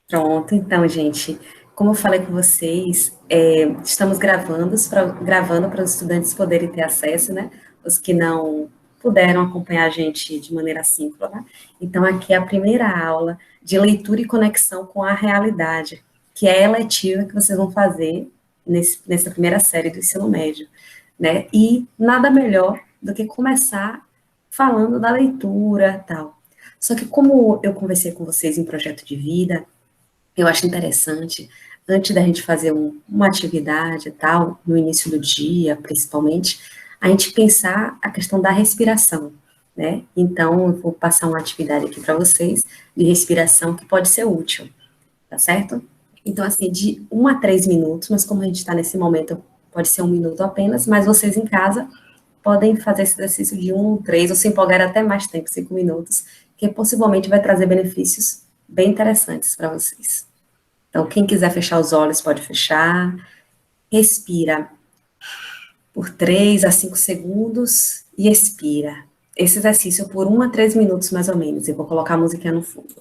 Pronto, então, gente, como eu falei com vocês, estamos gravando para os estudantes poderem ter acesso, né? Os que não puderam acompanhar a gente de maneira assíncrona. Então, aqui é a primeira aula de leitura e conexão com a realidade, que é a eletiva que vocês vão fazer nessa primeira série do ensino médio, né? E nada melhor do que começar falando da leitura, tal. Só que como eu conversei com vocês em projeto de vida, eu acho interessante, antes da gente fazer uma atividade e tal, no início do dia, principalmente, a gente pensar a questão da respiração, né? Então, eu vou passar uma atividade aqui para vocês de respiração que pode ser útil, tá certo? Então, assim, de 1 a 3 minutos, mas como a gente está nesse momento, pode ser 1 minuto apenas, mas vocês em casa podem fazer esse exercício de 3, ou se empolgar até mais tempo, 5 minutos, que possivelmente vai trazer benefícios bem interessantes para vocês. Então, quem quiser fechar os olhos, pode fechar. Respira por 3 a 5 segundos e expira. Esse exercício por 1 a 3 minutos, mais ou menos. Eu vou colocar a musiquinha no fundo.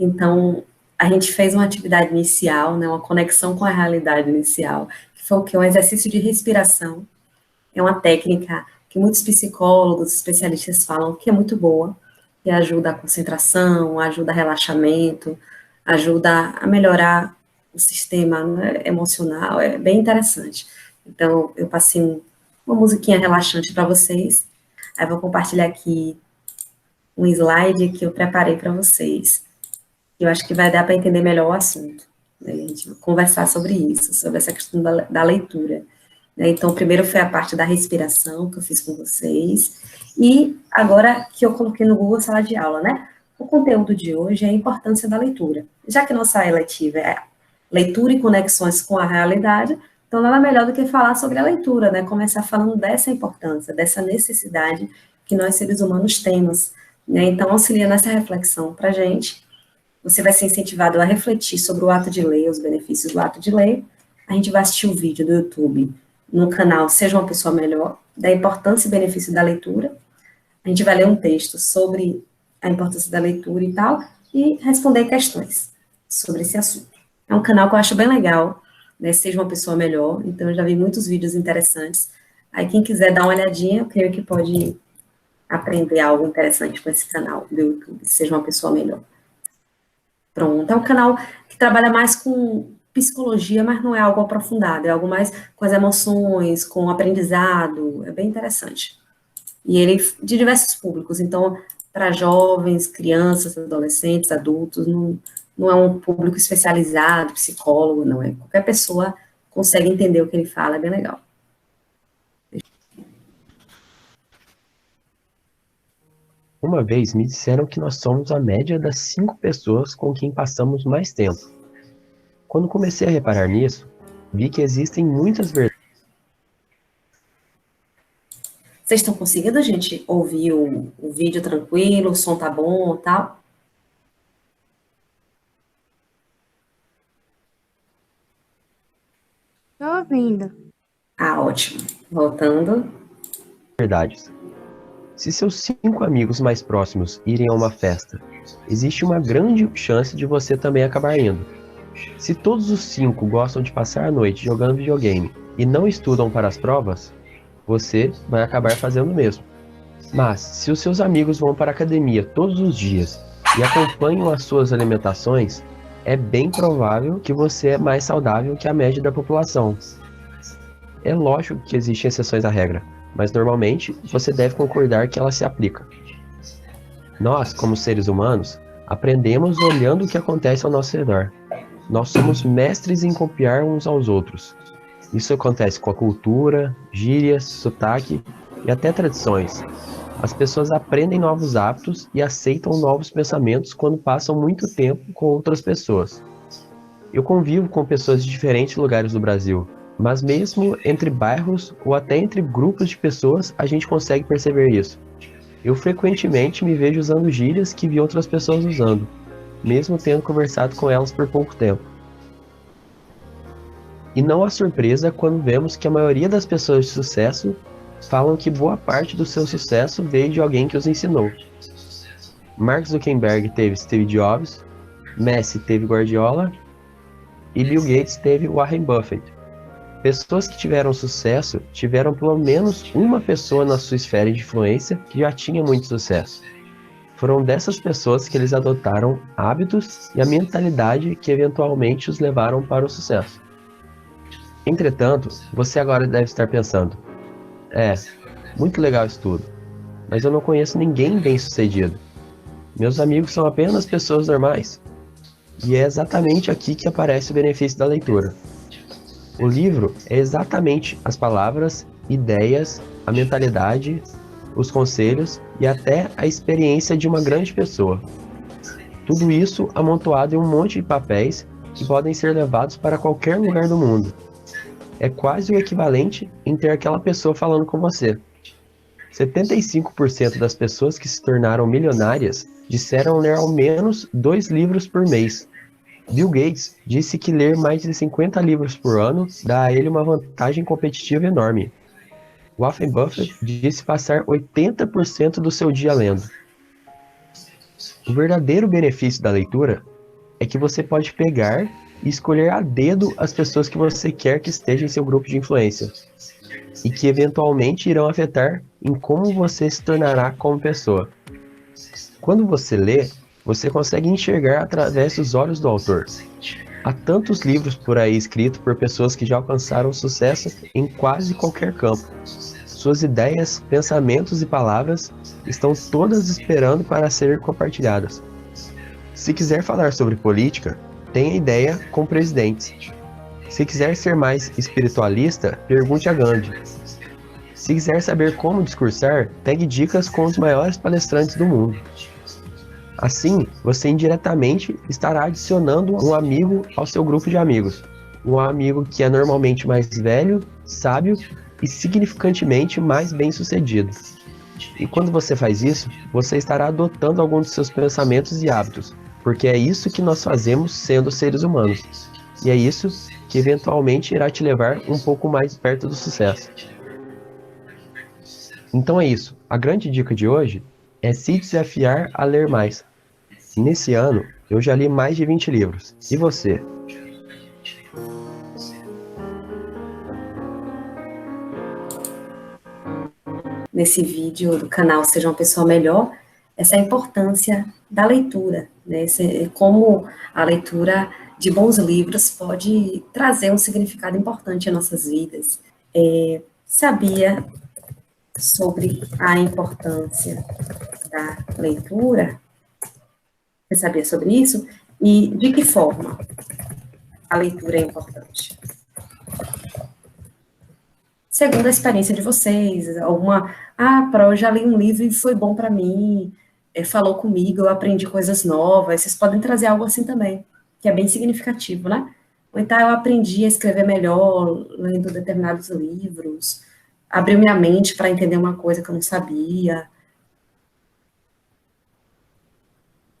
Então, a gente fez uma atividade inicial, né, uma conexão com a realidade inicial, que foi o que? Um exercício de respiração. É uma técnica que muitos psicólogos, especialistas falam que é muito boa, que ajuda a concentração, ajuda a relaxamento, ajuda a melhorar o sistema, né, emocional, é bem interessante. Então, eu passei uma musiquinha relaxante para vocês, aí vou compartilhar aqui um slide que eu preparei para vocês. Eu acho que vai dar para entender melhor o assunto. Né? A gente vai conversar sobre isso, sobre essa questão da leitura. Né? Então, primeiro foi a parte da respiração que eu fiz com vocês, e agora que eu coloquei no Google Sala de Aula, né? O conteúdo de hoje é a importância da leitura. Já que nossa eletiva é leitura e conexões com a realidade, então nada melhor do que falar sobre a leitura, né? Começar falando dessa importância, dessa necessidade que nós seres humanos temos. Né? Então, auxilia nessa reflexão para a gente. Você vai ser incentivado a refletir sobre o ato de ler, os benefícios do ato de ler. A gente vai assistir o vídeo do YouTube no canal Seja uma Pessoa Melhor, da importância e benefício da leitura. A gente vai ler um texto sobre a importância da leitura e tal, e responder questões sobre esse assunto. É um canal que eu acho bem legal, né? Seja uma Pessoa Melhor, então eu já vi muitos vídeos interessantes. Aí quem quiser dar uma olhadinha, eu creio que pode aprender algo interessante com esse canal do YouTube, Seja uma Pessoa Melhor. Pronto, é um canal que trabalha mais com psicologia, mas não é algo aprofundado, é algo mais com as emoções, com o aprendizado, é bem interessante. E ele de diversos públicos, então, para jovens, crianças, adolescentes, adultos, não é um público especializado, psicólogo, não é. Qualquer pessoa consegue entender o que ele fala, é bem legal. Uma vez me disseram que nós somos a média das 5 pessoas com quem passamos mais tempo. Quando comecei a reparar nisso, vi que existem muitas verdades. Vocês estão conseguindo, gente, ouvir o vídeo tranquilo, o som tá bom e tal? Tô ouvindo. Ah, ótimo. Voltando. Verdades. Se seus 5 amigos mais próximos irem a uma festa, existe uma grande chance de você também acabar indo. Se todos os 5 gostam de passar a noite jogando videogame e não estudam para as provas, você vai acabar fazendo o mesmo. Mas, se os seus amigos vão para a academia todos os dias e acompanham as suas alimentações, é bem provável que você é mais saudável que a média da população. É lógico que existem exceções à regra, mas normalmente você deve concordar que ela se aplica. Nós, como seres humanos, aprendemos olhando o que acontece ao nosso redor. Nós somos mestres em copiar uns aos outros. Isso acontece com a cultura, gírias, sotaque e até tradições. As pessoas aprendem novos hábitos e aceitam novos pensamentos quando passam muito tempo com outras pessoas. Eu convivo com pessoas de diferentes lugares do Brasil, mas mesmo entre bairros ou até entre grupos de pessoas, a gente consegue perceber isso. Eu frequentemente me vejo usando gírias que vi outras pessoas usando, mesmo tendo conversado com elas por pouco tempo. E não há surpresa quando vemos que a maioria das pessoas de sucesso falam que boa parte do seu sucesso veio de alguém que os ensinou. Mark Zuckerberg teve Steve Jobs, Messi teve Guardiola e Bill Gates teve Warren Buffett. Pessoas que tiveram sucesso tiveram pelo menos uma pessoa na sua esfera de influência que já tinha muito sucesso. Foram dessas pessoas que eles adotaram hábitos e a mentalidade que eventualmente os levaram para o sucesso. Entretanto, você agora deve estar pensando: muito legal isso tudo, mas eu não conheço ninguém bem-sucedido. Meus amigos são apenas pessoas normais. E é exatamente aqui que aparece o benefício da leitura. O livro é exatamente as palavras, ideias, a mentalidade, os conselhos e até a experiência de uma grande pessoa. Tudo isso amontoado em um monte de papéis que podem ser levados para qualquer lugar do mundo. É quase o equivalente em ter aquela pessoa falando com você. 75% das pessoas que se tornaram milionárias disseram ler ao menos 2 livros por mês. Bill Gates disse que ler mais de 50 livros por ano dá a ele uma vantagem competitiva enorme. Warren Buffett disse passar 80% do seu dia lendo. O verdadeiro benefício da leitura é que você pode pegar e escolher a dedo as pessoas que você quer que estejam em seu grupo de influência e que eventualmente irão afetar em como você se tornará como pessoa. Quando você lê, você consegue enxergar através dos olhos do autor. Há tantos livros por aí escritos por pessoas que já alcançaram sucesso em quase qualquer campo. Suas ideias, pensamentos e palavras estão todas esperando para serem compartilhadas. Se quiser falar sobre política, tenha ideia com presidentes. Se quiser ser mais espiritualista, pergunte a Gandhi. Se quiser saber como discursar, pegue dicas com os maiores palestrantes do mundo. Assim, você indiretamente estará adicionando um amigo ao seu grupo de amigos. Um amigo que é normalmente mais velho, sábio e significantemente mais bem-sucedido. E quando você faz isso, você estará adotando alguns dos seus pensamentos e hábitos, porque é isso que nós fazemos sendo seres humanos. E é isso que eventualmente irá te levar um pouco mais perto do sucesso. Então é isso. A grande dica de hoje é se desafiar a ler mais. Nesse ano, eu já li mais de 20 livros. E você? Nesse vídeo do canal Seja uma Pessoa Melhor, essa é a importância da leitura, né? Como a leitura de bons livros pode trazer um significado importante em nossas vidas. Sabia sobre a importância da leitura? Você sabia sobre isso? E de que forma a leitura é importante? Segundo a experiência de vocês, eu já li um livro e foi bom para mim, falou comigo, eu aprendi coisas novas, vocês podem trazer algo assim também, que é bem significativo, né? Ou então eu aprendi a escrever melhor, lendo determinados livros, abriu minha mente para entender uma coisa que eu não sabia.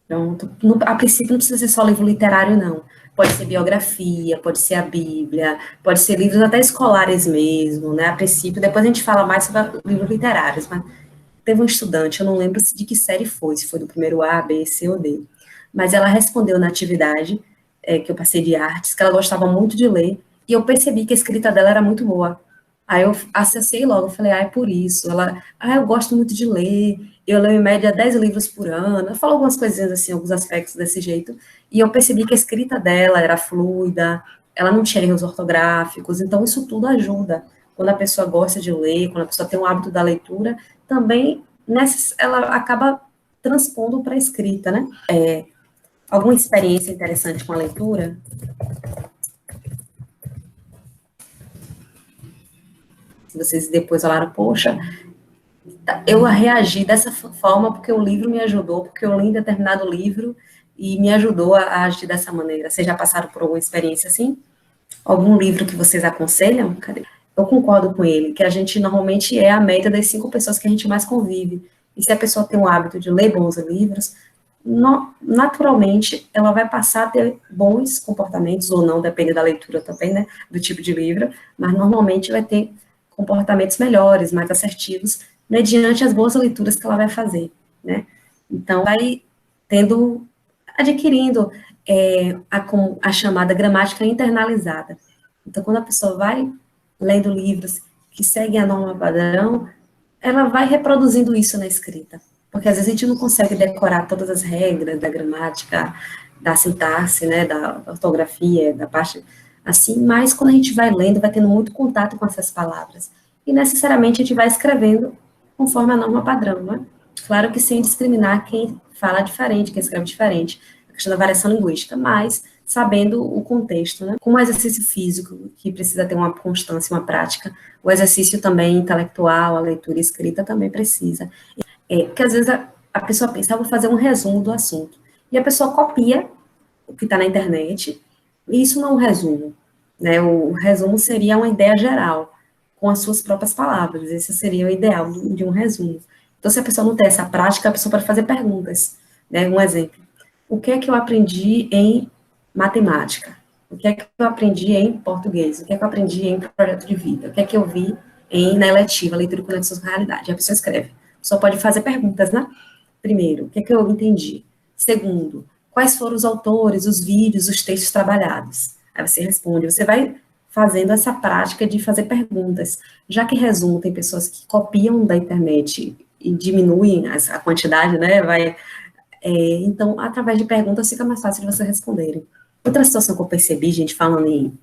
Pronto. A princípio não precisa ser só livro literário, não. pode ser biografia, pode ser a Bíblia, pode ser livros até escolares mesmo, né, a princípio, depois a gente fala mais sobre livros literários, mas teve um estudante, eu não lembro de que série foi, se foi do primeiro A, B, C ou D, mas ela respondeu na atividade que eu passei de artes, que ela gostava muito de ler, e eu percebi que a escrita dela era muito boa. Aí eu acessei logo, falei, é por isso. Ela, eu gosto muito de ler, eu leio em média 10 livros por ano. Ela falou algumas coisinhas assim, alguns aspectos desse jeito, e eu percebi que a escrita dela era fluida, ela não tinha erros ortográficos, então isso tudo ajuda. Quando a pessoa gosta de ler, quando a pessoa tem o hábito da leitura, também ela acaba transpondo para a escrita, né? Alguma experiência interessante com a leitura? Se vocês depois falaram, poxa, eu reagi dessa forma porque o livro me ajudou, porque eu li determinado livro e me ajudou a agir dessa maneira. Vocês já passaram por alguma experiência assim? Algum livro que vocês aconselham? Cadê? Eu concordo com ele, que a gente normalmente é a média das 5 pessoas que a gente mais convive. E se a pessoa tem o hábito de ler bons livros, naturalmente ela vai passar a ter bons comportamentos, ou não, depende da leitura também, né, do tipo de livro, mas normalmente vai ter comportamentos melhores, mais assertivos, mediante as boas leituras que ela vai fazer, né. Então, vai adquirindo a chamada gramática internalizada. Então, quando a pessoa vai lendo livros que seguem a norma padrão, ela vai reproduzindo isso na escrita. Porque às vezes a gente não consegue decorar todas as regras da gramática, da sintaxe, né, da ortografia, da parte assim, mas quando a gente vai lendo, vai tendo muito contato com essas palavras. E necessariamente a gente vai escrevendo conforme a norma padrão, né? Claro que sem discriminar quem fala diferente, quem escreve diferente, a questão da variação linguística, mas sabendo o contexto, né? Com o exercício físico, que precisa ter uma constância, uma prática, o exercício também intelectual, a leitura e escrita também precisa. Porque às vezes a pessoa pensa, vou fazer um resumo do assunto. E a pessoa copia o que está na internet, e isso não é um resumo. Né? O resumo seria uma ideia geral, com as suas próprias palavras. Esse seria o ideal de um resumo. Então, se a pessoa não tem essa prática, a pessoa pode fazer perguntas. Né? Um exemplo. O que é que eu aprendi em matemática? O que é que eu aprendi em português? O que é que eu aprendi em projeto de vida? O que é que eu vi na eletiva, leitura e conexões com a realidade? A pessoa escreve. A pessoa pode fazer perguntas, né? Primeiro, o que é que eu entendi? Segundo, quais foram os autores, os vídeos, os textos trabalhados? Aí você responde, você vai fazendo essa prática de fazer perguntas. Já que resumo, tem pessoas que copiam da internet e diminuem a quantidade, né? Então, através de perguntas, fica mais fácil de você responderem. Outra situação que eu percebi, gente, falando em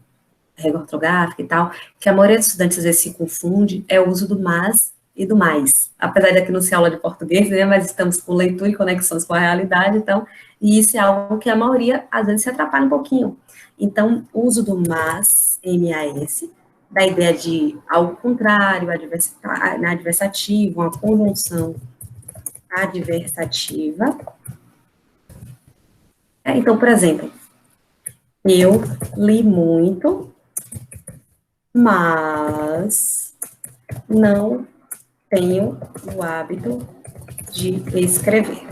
regra ortográfica e tal, que a maioria dos estudantes às vezes se confunde, é o uso do mas e do mais. Apesar de aqui não ser aula de português, né, mas estamos com leitura e conexões com a realidade, então, e isso é algo que a maioria, às vezes, se atrapalha um pouquinho. Então, o uso do mas, M-A-S, da ideia de algo contrário, adversativo, uma conjunção adversativa. Então, por exemplo, eu li muito, mas não tenho o hábito de escrever.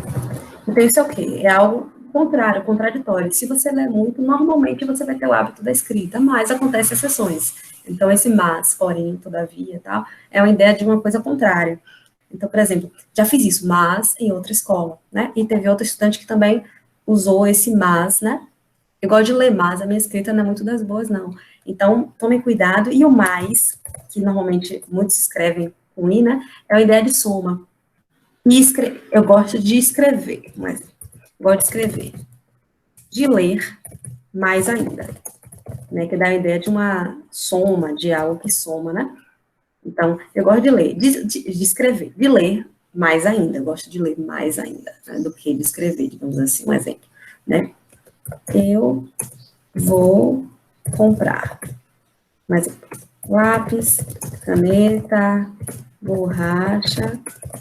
Então, isso é o quê? É algo contrário, contraditório. Se você lê muito, normalmente você vai ter o hábito da escrita, mas acontecem exceções. Então, esse mas, porém, todavia, tal, é uma ideia de uma coisa contrária. Então, por exemplo, já fiz isso, mas em outra escola, né? E teve outro estudante que também usou esse mas, né? Eu gosto de ler mas, a minha escrita não é muito das boas, não. Então, tomem cuidado. E o mais, que normalmente muitos escrevem com i, né? É a ideia de soma. Eu gosto de escrever, mas gosto de escrever. De ler, mais ainda. Né? Que dá a ideia de uma soma, de algo que soma, né? Então, eu gosto de ler, de escrever, de ler mais ainda. Eu gosto de ler mais ainda, né, do que de escrever, digamos assim, um exemplo, né? Eu vou comprar, mas lápis, caneta, borracha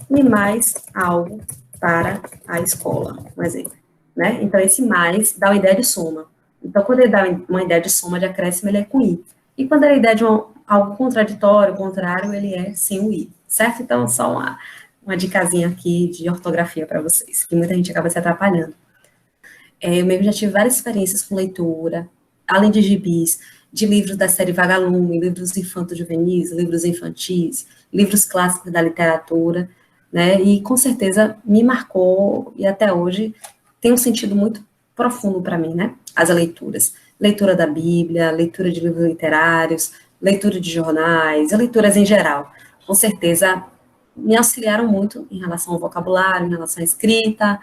e mais algo para a escola, um exemplo, né? Então, esse mais dá uma ideia de soma. Então, quando ele dá uma ideia de soma, de acréscimo, ele é com i. E quando ele dá de algo contraditório, contrário, ele é sem o i, certo? Então, só uma dicasinha aqui de ortografia para vocês, que muita gente acaba se atrapalhando. Eu mesmo já tive várias experiências com leitura, além de gibis, de livros da série Vagalume, livros infanto-juvenis, livros infantis, livros clássicos da literatura, né? E com certeza me marcou e até hoje tem um sentido muito profundo para mim, né? As leituras. Leitura da Bíblia, leitura de livros literários, leitura de jornais, leituras em geral. Com certeza me auxiliaram muito em relação ao vocabulário, em relação à escrita,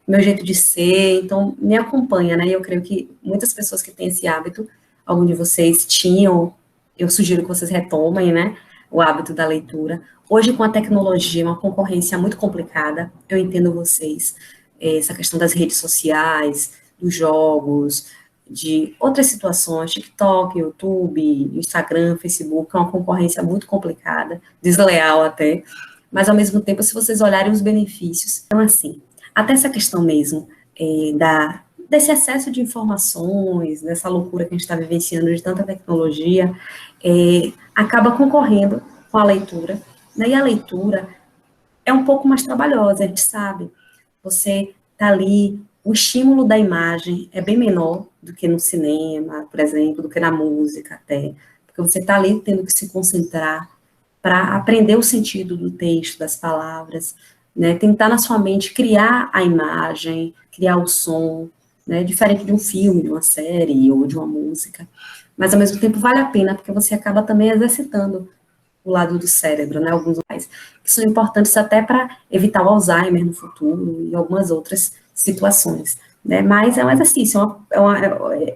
meu jeito de ser, então me acompanha, né? E eu creio que muitas pessoas que têm esse hábito, algum de vocês tinham, eu sugiro que vocês retomem, né? O hábito da leitura. Hoje, com a tecnologia, uma concorrência muito complicada, eu entendo vocês, essa questão das redes sociais, dos jogos, de outras situações, TikTok, YouTube, Instagram, Facebook, é uma concorrência muito complicada, desleal até, mas ao mesmo tempo, se vocês olharem os benefícios, então assim, até essa questão mesmo desse excesso de informações, dessa loucura que a gente está vivenciando de tanta tecnologia, acaba concorrendo com a leitura, né? E a leitura é um pouco mais trabalhosa, a gente sabe. Você está ali, o estímulo da imagem é bem menor do que no cinema, por exemplo, do que na música até, porque você está ali tendo que se concentrar para aprender o sentido do texto, das palavras, né? Tentar na sua mente criar a imagem, criar o som, né? Diferente de um filme, de uma série ou de uma música. Mas, ao mesmo tempo, vale a pena, porque você acaba também exercitando o lado do cérebro, né? Alguns mais que são importantes até para evitar o Alzheimer no futuro e algumas outras situações, né? Mas é um exercício,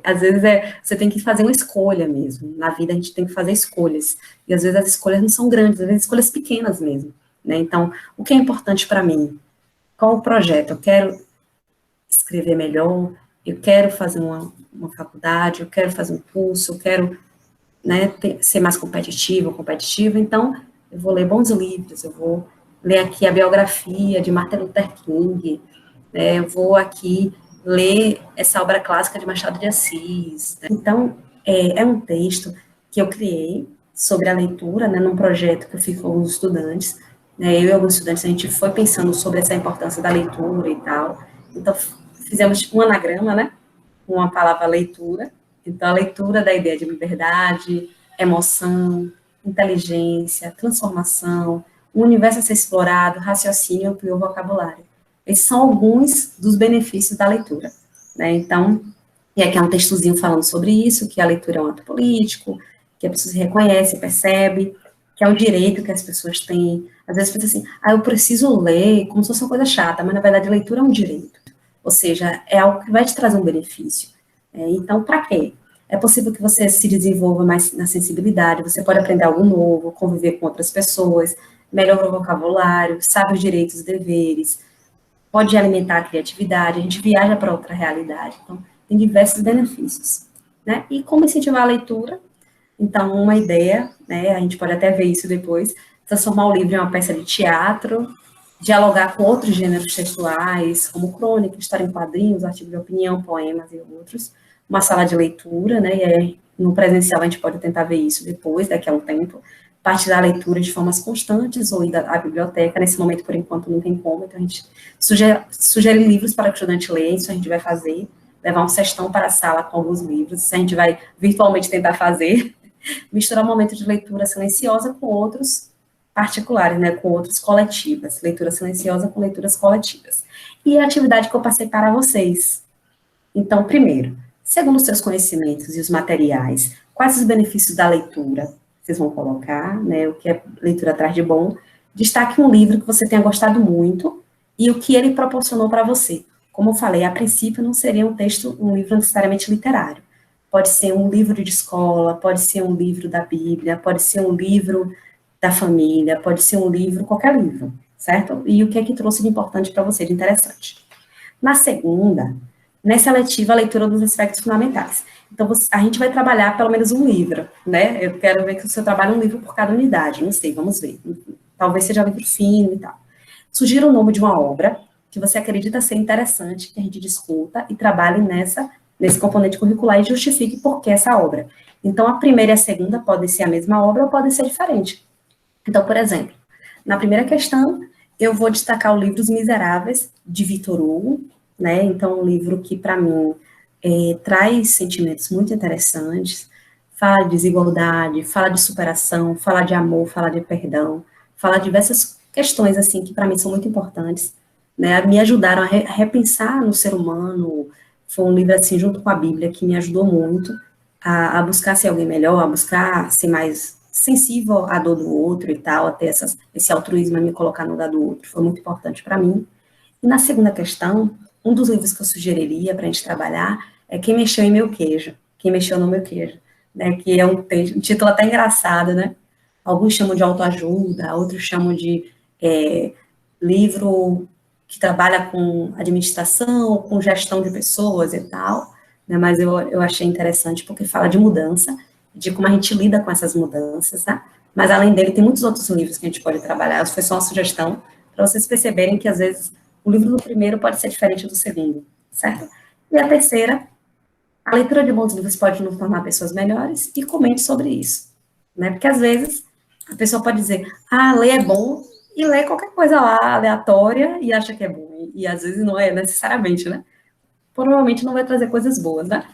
às vezes você tem que fazer uma escolha mesmo. Na vida a gente tem que fazer escolhas, e às vezes as escolhas não são grandes, às vezes escolhas pequenas mesmo, né? Então, o que é importante para mim? Qual o projeto? Eu quero escrever melhor, eu quero fazer uma faculdade, eu quero fazer um curso, eu quero, né, ser mais competitiva, então eu vou ler bons livros, eu vou ler aqui a biografia de Martin Luther King, né, eu vou aqui ler essa obra clássica de Machado de Assis. Né? Então, é um texto que eu criei sobre a leitura, né, num projeto que eu fiz com alguns estudantes, né, eu e alguns estudantes, a gente foi pensando sobre essa importância da leitura e tal, então fizemos um anagrama, né, com a palavra leitura. Então, a leitura da ideia de liberdade, emoção, inteligência, transformação, um universo a ser explorado, raciocínio e o vocabulário. Esses são alguns dos benefícios da leitura, né? Então, e aqui é um textozinho falando sobre isso, que a leitura é um ato político, que a pessoa se reconhece, percebe, que é um direito que as pessoas têm. Às vezes pensa assim, eu preciso ler, como se fosse uma coisa chata, mas na verdade a leitura é um direito. Ou seja, é algo que vai te trazer um benefício. Então, para quê? É possível que você se desenvolva mais na sensibilidade, você pode aprender algo novo, conviver com outras pessoas, melhora o vocabulário, sabe os direitos e deveres, pode alimentar a criatividade, a gente viaja para outra realidade. Então, tem diversos benefícios. Né? E como incentivar a leitura? Então, uma ideia, né, a gente pode até ver isso depois, transformar o livro em uma peça de teatro, dialogar com outros gêneros textuais, como crônica, história em quadrinhos, artigo de opinião, poemas e outros, uma sala de leitura, né, e aí, no presencial a gente pode tentar ver isso depois, daqui a um tempo, partilhar a leitura de formas constantes, ou ir à biblioteca, nesse momento, por enquanto, não tem como, então a gente sugere livros para que o estudante leia, isso a gente vai fazer, levar um cestão para a sala com alguns livros, isso a gente vai virtualmente tentar fazer, misturar um momento de leitura silenciosa com outros particulares, né, com outras coletivas, leitura silenciosa com leituras coletivas. E a atividade que eu passei para vocês. Então, primeiro, segundo os seus conhecimentos e os materiais, quais os benefícios da leitura? Vocês vão colocar, né, o que a leitura traz de bom. Destaque um livro que você tenha gostado muito e o que ele proporcionou para você. Como eu falei, a princípio não seria um livro necessariamente literário. Pode ser um livro de escola, pode ser um livro da Bíblia, pode ser um livro da família, pode ser um livro, qualquer livro, certo? E o que é que trouxe de importante para você, de interessante. Na segunda, nessa letiva, a leitura dos aspectos fundamentais. Então, a gente vai trabalhar pelo menos um livro, né? Eu quero ver que o seu trabalha um livro por cada unidade, não sei, vamos ver. Talvez seja um livro fino e tal. Sugira o nome de uma obra que você acredita ser interessante, que a gente discuta e trabalhe nesse componente curricular e justifique por que essa obra. Então, a primeira e a segunda podem ser a mesma obra ou podem ser diferentes. Então, por exemplo, na primeira questão, eu vou destacar o livro Os Miseráveis, de Victor Hugo, né? Então, um livro que, para mim, traz sentimentos muito interessantes, fala de desigualdade, fala de superação, fala de amor, fala de perdão, fala de diversas questões, assim, que para mim são muito importantes, né, me ajudaram a repensar no ser humano. Foi um livro, assim, junto com a Bíblia, que me ajudou muito a buscar ser alguém melhor, a buscar ser mais sensível à dor do outro e tal, a ter esse altruísmo, a me colocar no lugar do outro, foi muito importante para mim. E na segunda questão, um dos livros que eu sugeriria para a gente trabalhar é Quem Mexeu em Meu Queijo, Quem Mexeu no Meu Queijo, né, que é um título até engraçado, né? Alguns chamam de autoajuda, outros chamam de livro que trabalha com administração, com gestão de pessoas e tal, né, mas eu achei interessante porque fala de mudança, de como a gente lida com essas mudanças, tá? Mas além dele, tem muitos outros livros que a gente pode trabalhar. Isso foi só uma sugestão para vocês perceberem que, às vezes, o livro do primeiro pode ser diferente do segundo, certo? E a terceira, a leitura de bons livros pode nos tornar pessoas melhores, e comente sobre isso, né? Porque, às vezes, a pessoa pode dizer, ler é bom, e lê qualquer coisa lá, aleatória, e acha que é bom. E às vezes não é necessariamente, né? Provavelmente não vai trazer coisas boas, né?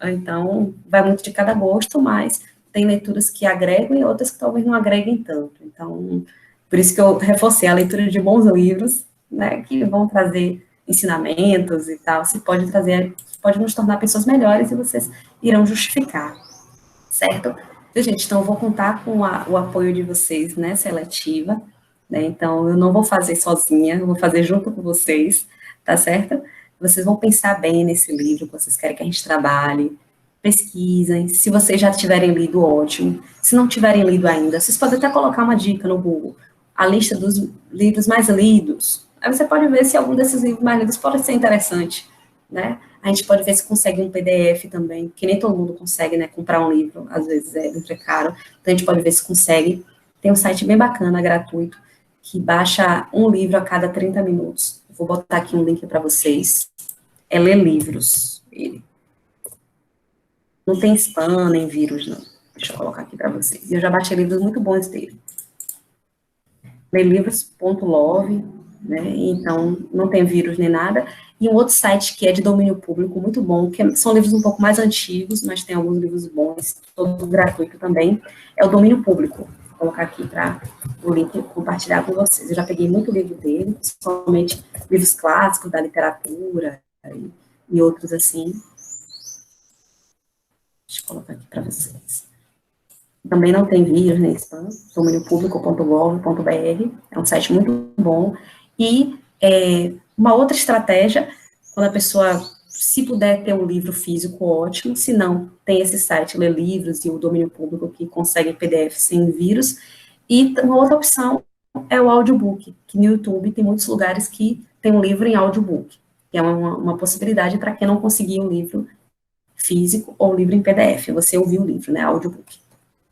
Então, vai muito de cada gosto, mas tem leituras que agregam e outras que talvez não agreguem tanto. Então, por isso que eu reforcei a leitura de bons livros, né, que vão trazer ensinamentos e tal, se pode trazer, pode nos tornar pessoas melhores e vocês irão justificar, certo? Gente, então eu vou contar com o apoio de vocês nessa eletiva, né, então eu não vou fazer sozinha, eu vou fazer junto com vocês, tá certo? Vocês vão pensar bem nesse livro que vocês querem que a gente trabalhe, pesquisem, se vocês já tiverem lido, ótimo, se não tiverem lido ainda, vocês podem até colocar uma dica no Google, a lista dos livros mais lidos, aí você pode ver se algum desses livros mais lidos pode ser interessante, né? A gente pode ver se consegue um PDF também, que nem todo mundo consegue, né, comprar um livro, às vezes é muito caro, então a gente pode ver se consegue. Tem um site bem bacana, gratuito, que baixa um livro a cada 30 minutos. Vou botar aqui um link para vocês. É Ler Livros. Ele não tem spam nem vírus, não. Deixa eu colocar aqui para vocês. Eu já baixei livros muito bons dele. Lerlivros.love, né? Então, não tem vírus nem nada. E um outro site que é de domínio público, muito bom, que são livros um pouco mais antigos, mas tem alguns livros bons, todo gratuito também, é o Domínio Público. Vou colocar aqui para o link compartilhar com vocês. Eu já peguei muito livro dele, principalmente livros clássicos da literatura e outros assim. Deixa eu colocar aqui para vocês. Também não tem vírus nem spam, domíniopublico.gov.br, é um site muito bom. E uma outra estratégia, quando a pessoa, se puder ter um livro físico, ótimo, se não, tem esse site, Ler Livros e o Domínio Público, que consegue PDF sem vírus. E uma outra opção é o audiobook, que no YouTube tem muitos lugares que tem um livro em audiobook, que é uma possibilidade para quem não conseguir um livro físico ou livro em PDF, você ouvir o livro, né, audiobook,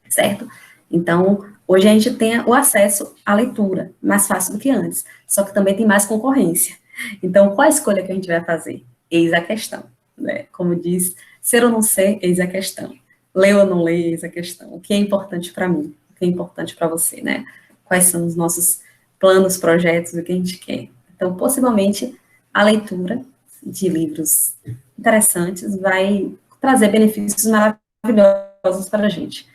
certo? Então, hoje a gente tem o acesso à leitura, mais fácil do que antes, só que também tem mais concorrência. Então, qual a escolha que a gente vai fazer? Eis a questão, né? Como diz, ser ou não ser, eis a questão. Ler ou não ler, eis a questão. O que é importante para mim? O que é importante para você, né? Quais são os nossos planos, projetos, o que a gente quer? Então, possivelmente, a leitura de livros interessantes vai trazer benefícios maravilhosos para a gente.